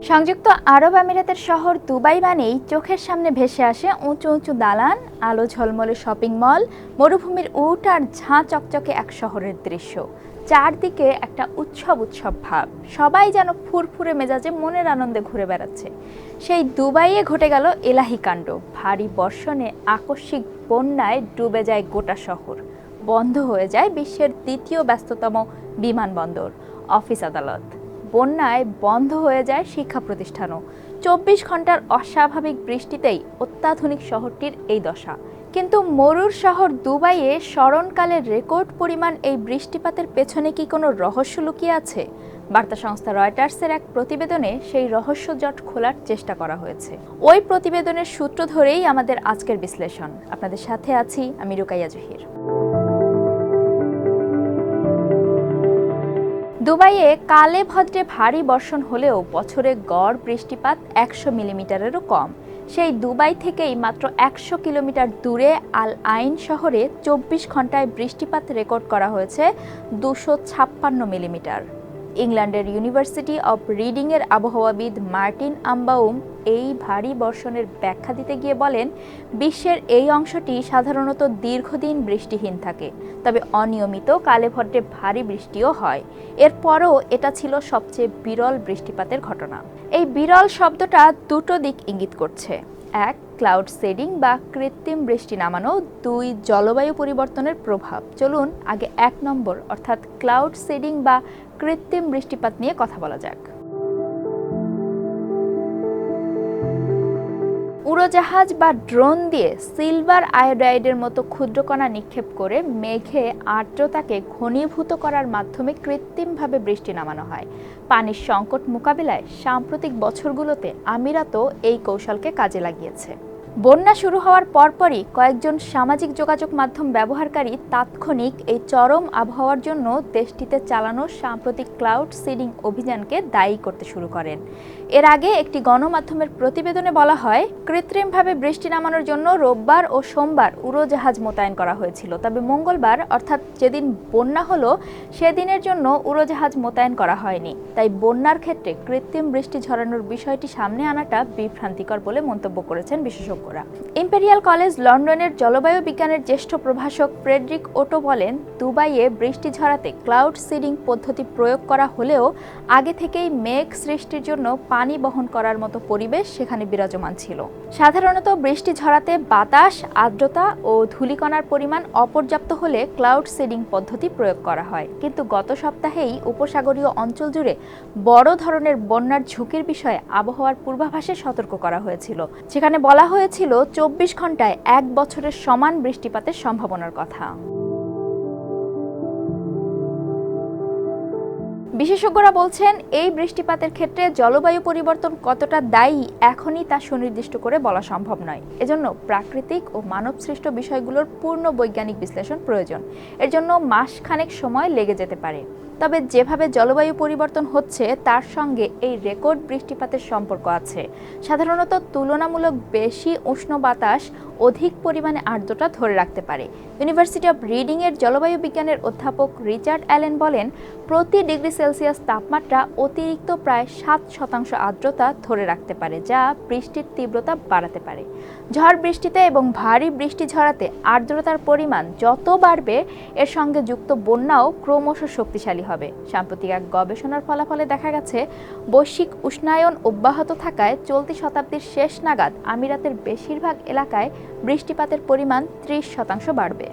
সংযুক্ত আরব আমিরাতের শহর দুবাই মানেই চোখের সামনে ভেসে আসে উঁচু উঁচু দালান, আলো ঝলমলে শপিং মল, মরুভূমির উট আর ঝাঁ চকচকে এক শহরের দৃশ্য। চারদিকে একটা উৎসব উৎসব ভাব, সবাই যেন ফুরফুরে মেজাজে মনের আনন্দে ঘুরে বেড়াচ্ছে। সেই দুবাইয়ে ঘটে গেল এলাহি কাণ্ড। ভারী বর্ষণে আকস্মিক বন্যায় ডুবে যায় গোটা শহর। বন্ধ হয়ে যায় বিশ্বের দ্বিতীয় ব্যস্ততম বিমানবন্দর, অফিস আদালত। বন্যায় বন্ধ হয়ে যায় শিক্ষা প্রতিষ্ঠানও। 24 ঘন্টার অস্বাভাবিক বৃষ্টিতেই অত্যাধুনিক শহরটির এই দশা। কিন্তু মরুর শহর দুবাইয়ে স্মরণকালের রেকর্ড পরিমাণ এই বৃষ্টিপাতের পেছনে কি কোনো রহস্য লুকিয়ে আছে? বার্তা সংস্থা রয়টার্সের এক প্রতিবেদনে সেই রহস্যজট খোলার চেষ্টা করা হয়েছে। ওই প্রতিবেদনের সূত্র ধরেই আমাদের আজকের বিশ্লেষণ। আপনাদের সাথে আছি আমি রুকাইয়া জহির। দুবাইয়ে কালে ভদ্রে ভারী বর্ষণ হলেও বছরে গড় বৃষ্টিপাত 100 মিলিমিটারেরও কম। সেই দুবাই থেকেই মাত্র 100 কিলোমিটার দূরে আল আইন শহরে 24 ঘন্টায় বৃষ্টিপাত রেকর্ড করা হয়েছে 256 মিলিমিটার। ইংল্যান্ডের ইউনিভার্সিটি অব রিডিংয়ের আবহাওয়াবিদ মার্টিন আম্বাউম এই ভারী বর্ষণের ব্যাখ্যা দিতে গিয়ে বলেন, বিশ্বের এই অংশটি সাধারণত দীর্ঘদিন বৃষ্টিহীন থাকে, তবে অনিয়মিত কালেভদ্রে ভারী বৃষ্টিও হয়। এরপরও এটা ছিল সবচেয়ে বিরল বৃষ্টিপাতের ঘটনা। এই বিরল শব্দটা দুটো দিক ইঙ্গিত করছে। এক, ক্লাউড সেডিং বা কৃত্রিম বৃষ্টি নামানো। দুই, জলবায়ু পরিবর্তনের প্রভাব। চলুন আগে 1 নম্বর অর্থাৎ ক্লাউড সেডিং বা কৃত্রিম বৃষ্টিপাত নিয়ে কথা বলা যাক। উড়োজাহাজ বা ড্রোন দিয়ে সিলভার আয়োডাইডের মতো ক্ষুদ্রকণা নিক্ষেপ করে মেঘে আর্দ্রতাকে ঘনীভূত করার মাধ্যমে কৃত্রিমভাবে বৃষ্টি নামানো হয়। পানির সংকট মোকাবিলায় সাম্প্রতিক বছরগুলোতে আমিরাতও এই কৌশলকে কাজে লাগিয়েছে। বন্যা শুরু হওয়ার পরপরই কয়েকজন সামাজিক যোগাযোগ মাধ্যম ব্যবহারকারী তাৎক্ষণিক এই চরম আবহাওয়ার জন্য দেশটিতে চালানো সাম্প্রতিক ক্লাউড সিডিং অভিযানকে দায়ী করতে শুরু করেন। এর আগে একটি গণমাধ্যমের প্রতিবেদনে বলা হয়, কৃত্রিমভাবে বৃষ্টি নামানোর জন্য রোববার ও সোমবার উড়োজাহাজ মোতায়েন করা হয়েছিল, তবে মঙ্গলবার অর্থাৎ যেদিন বন্যা হলো সেদিনের জন্য উড়োজাহাজ মোতায়েন করা হয়নি। তাই বন্যার ক্ষেত্রে কৃত্রিম বৃষ্টি ঝরানোর বিষয়টি সামনে আনাটা বিভ্রান্তিকর বলে মন্তব্য করেছেন বিশেষজ্ঞ। ইম্পেরিয়াল কলেজ লন্ডনের জলবায়ু বিজ্ঞানের জ্যেষ্ঠ প্রভাষক ফ্রেডরিক ওটো বলেন, দুবাইয়ে বৃষ্টি ঝরাতে ক্লাউড সিডিং পদ্ধতি প্রয়োগ করা হলেও আগে থেকেই মেঘ সৃষ্টির জন্য পানি বহন করার মতো পরিবেশ সেখানে বিরাজমান ছিল। সাধারণত বৃষ্টি ঝরাতে বাতাস, আর্দ্রতা ও ধূলিকণার পরিমাণ অপর্যাপ্ত হলে ক্লাউড সিডিং পদ্ধতি প্রয়োগ করা হয়। কিন্তু গত সপ্তাহেই উপসাগরীয় অঞ্চল জুড়ে বড় ধরনের বন্যার ঝুঁকির বিষয়ে আবহাওয়ার পূর্বাভাসে সতর্ক করা হয়েছিল, যেখানে বলা হয়েছিল 24 ঘন্টায় 1 বছরের সমান বৃষ্টিপাতের সম্ভাবনার কথা। বিশেষজ্ঞরা বলছেন, এই বৃষ্টিপাতের ক্ষেত্রে জলবায়ু পরিবর্তন কতটা দায়ী এখনই তা সুনির্দিষ্ট করে বলা সম্ভব নয়। এজন্য প্রাকৃতিক ও মানবসৃষ্ট বিষয়গুলোর পূর্ণ বৈজ্ঞানিক বিশ্লেষণ প্রয়োজন। এর জন্য মাসখানেক সময় লেগে যেতে পারে। তবে যেভাবে জলবায়ু পরিবর্তন হচ্ছে তার সঙ্গে এই রেকর্ড বৃষ্টিপাতের সম্পর্ক আছে। সাধারণত তুলনামূলক বেশি উষ্ণ বাতাস অধিক পরিমাণে আর্দ্রতা ধরে রাখতে পারে। ইউনিভার্সিটি অব রিডিংয়ের জলবায়ু বিজ্ঞানের অধ্যাপক রিচার্ড অ্যালেন বলেন, প্রতি ডিগ্রি সেলসিয়াস তাপমাত্রা অতিরিক্ত প্রায় 7% আর্দ্রতা ধরে রাখতে পারে, যা বৃষ্টির তীব্রতা বাড়াতে পারে। ঝড় বৃষ্টিতে এবং ভারী বৃষ্টি ঝরাতে আর্দ্রতার পরিমাণ যত বাড়বে এর সঙ্গে যুক্ত বন্যাও ক্রমশ শক্তিশালী হবে। সাম্প্রতিক এক গবেষণার ফলাফলে দেখা গেছে, বৈশ্বিক উষ্ণায়ন অব্যাহত থাকায় চলতি শতাব্দীর শেষ নাগাদ আমিরাতের বেশিরভাগ এলাকায় বৃষ্টিপাতের পরিমাণ 30% বাড়বে।